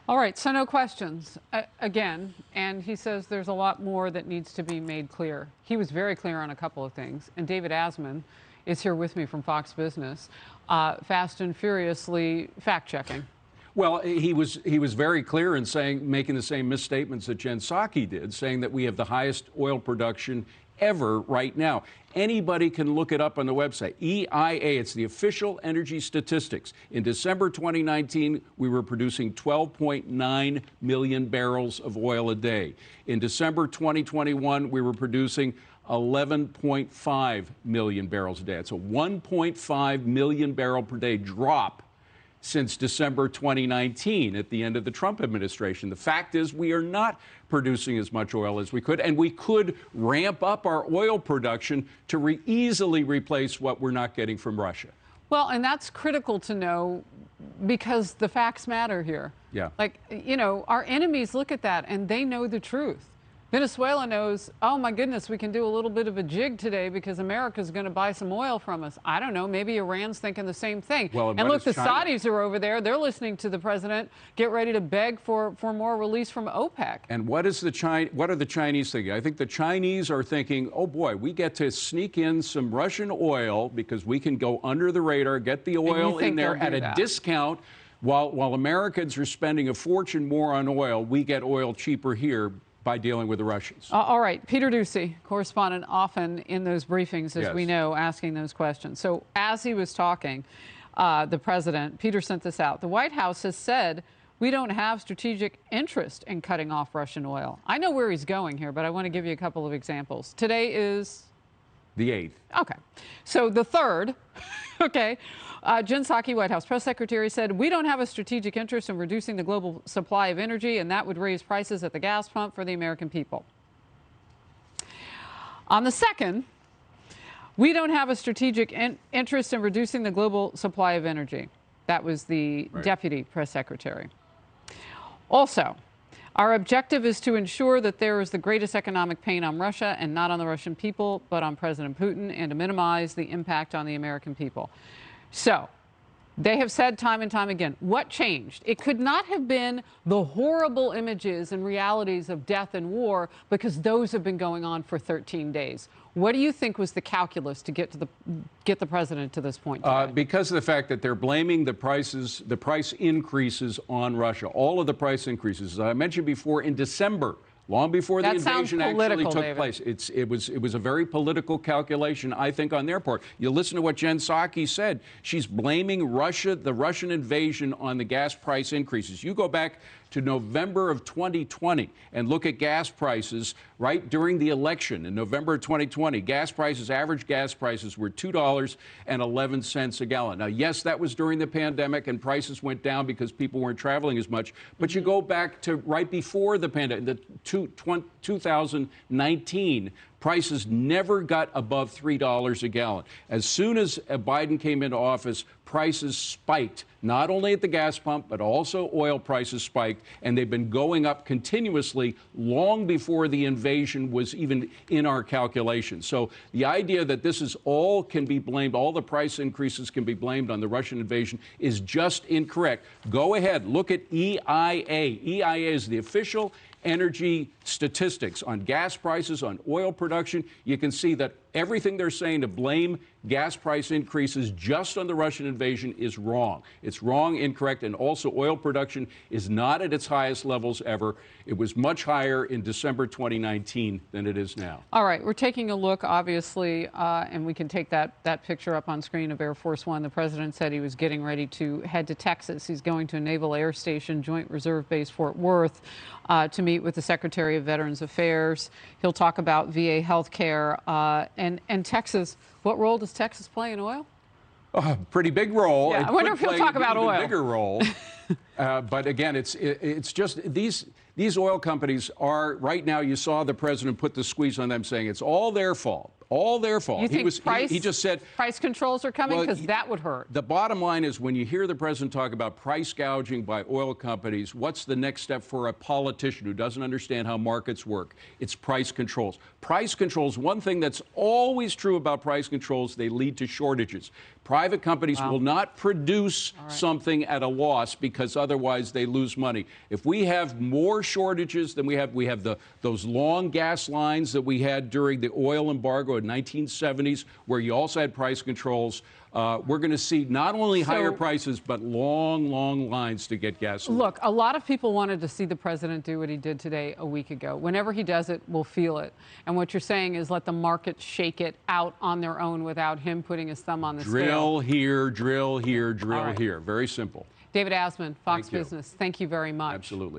All right, so no questions again, and he says there's a lot more that needs to be made clear. He was very clear on a couple of things, and David Asman is here with me from Fox Business, fast and furiously fact-checking. Well, he was very clear in saying, making the same misstatements that Jen Psaki did, saying that we have the highest oil production ever right now. Anybody can look it up on the website. EIA, it's the official energy statistics. In December 2019, we were producing 12.9 million barrels of oil a day. In December 2021, we were producing 11.5 million barrels a day. It's a 1.5 million barrel per day drop since December 2019 at the end of the Trump administration. The fact is we are not producing as much oil as we could, and we could ramp up our oil production to easily replace what we're not getting from Russia. Well, and that's critical to know because the facts matter here. Yeah. Like, you know, our enemies look at that and they know the truth. Venezuela knows, oh my goodness, we can do a little bit of a jig today because America's going to buy some oil from us. I don't know, maybe Iran's thinking the same thing. Well, and look, the Saudis are over there. They're listening to the president get ready to beg for more release from OPEC. And what are the Chinese thinking? I think the Chinese are thinking, oh boy, we get to sneak in some Russian oil because we can go under the radar, get the oil in there at a discount. While Americans are spending a fortune more on oil, we get oil cheaper here by dealing with the Russians. All right, Peter Doocy, correspondent, often in those briefings, as we know, asking those questions. So as he was talking, the president, Peter sent this out. The White House has said we don't have strategic interest in cutting off Russian oil. I know where he's going here, but I want to give you a couple of examples. Today is the 8th. Okay. So the 3rd, okay, Jen Psaki, White House press secretary, said, we don't have a strategic interest in reducing the global supply of energy, and that would raise prices at the gas pump for the American people. On the 2nd, we don't have a strategic interest in reducing the global supply of energy. That was the deputy press secretary. Also, our objective is to ensure that there is the greatest economic pain on Russia and not on the Russian people, but on President Putin, and to minimize the impact on the American people. So they have said time and time again, what changed? It could not have been the horrible images and realities of death and war, because those have been going on for 13 days. What do you think was the calculus to get the president to this point today? Because of the fact that they're blaming the price increases on Russia. All of the price increases, as I mentioned before, in December, long before the invasion actually took place. It was a very political calculation, I think, on their part. You listen to what Jen Psaki said. She's blaming Russia, the Russian invasion, on the gas price increases. You go back to November of 2020 and look at gas prices right during the election in November of 2020. Gas prices, average gas prices, were $2.11 a gallon. Now, yes, that was during the pandemic and prices went down because people weren't traveling as much. But you go back to right before the pandemic, 2019, prices never got above $3 a gallon. As soon as Biden came into office, prices spiked, not only at the gas pump, but also oil prices spiked, and they've been going up continuously long before the invasion was even in our calculations. So the idea that this is all can be blamed, all the price increases can be blamed on the Russian invasion, is just incorrect. Go ahead, look at EIA. EIA is the official energy statistics on gas prices, on oil production. You can see that everything they're saying to blame gas price increases just on the Russian invasion is wrong. It's wrong, incorrect, and also oil production is not at its highest levels ever. It was much higher in December 2019 than it is now. All right, we're taking a look, obviously, and we can take that picture up on screen of Air Force One. The president said he was getting ready to head to Texas. He's going to Naval Air Station, Joint Reserve Base Fort Worth, to meet with the Secretary of Veterans Affairs. He'll talk about VA health care and Texas. What role does Texas play in oil? Pretty big role. Yeah, I wonder if he'll talk about oil. Bigger role. But again, it's just these oil companies are right now. You saw the president put the squeeze on them, saying it's all their fault. All their fault. You think he just said price controls are coming? Because that would hurt. The bottom line is, when you hear the president talk about price gouging by oil companies, what's the next step for a politician who doesn't understand how markets work? It's price controls. Price controls, one thing that's always true about price controls, they lead to shortages. Private companies will not produce something at a loss because otherwise they lose money. If we have more shortages than we have those long gas lines that we had during the oil embargo in 1970s, where you also had price controls. We're going to see not only higher prices, but long, long lines to get gasoline. Look, a lot of people wanted to see the president do what he did today a week ago. Whenever he does it, we'll feel it. And what you're saying is let the market shake it out on their own without him putting his thumb on the scale. Drill here, drill here, drill here. Very simple. David Asman, Fox Business. Thank you very much. Absolutely.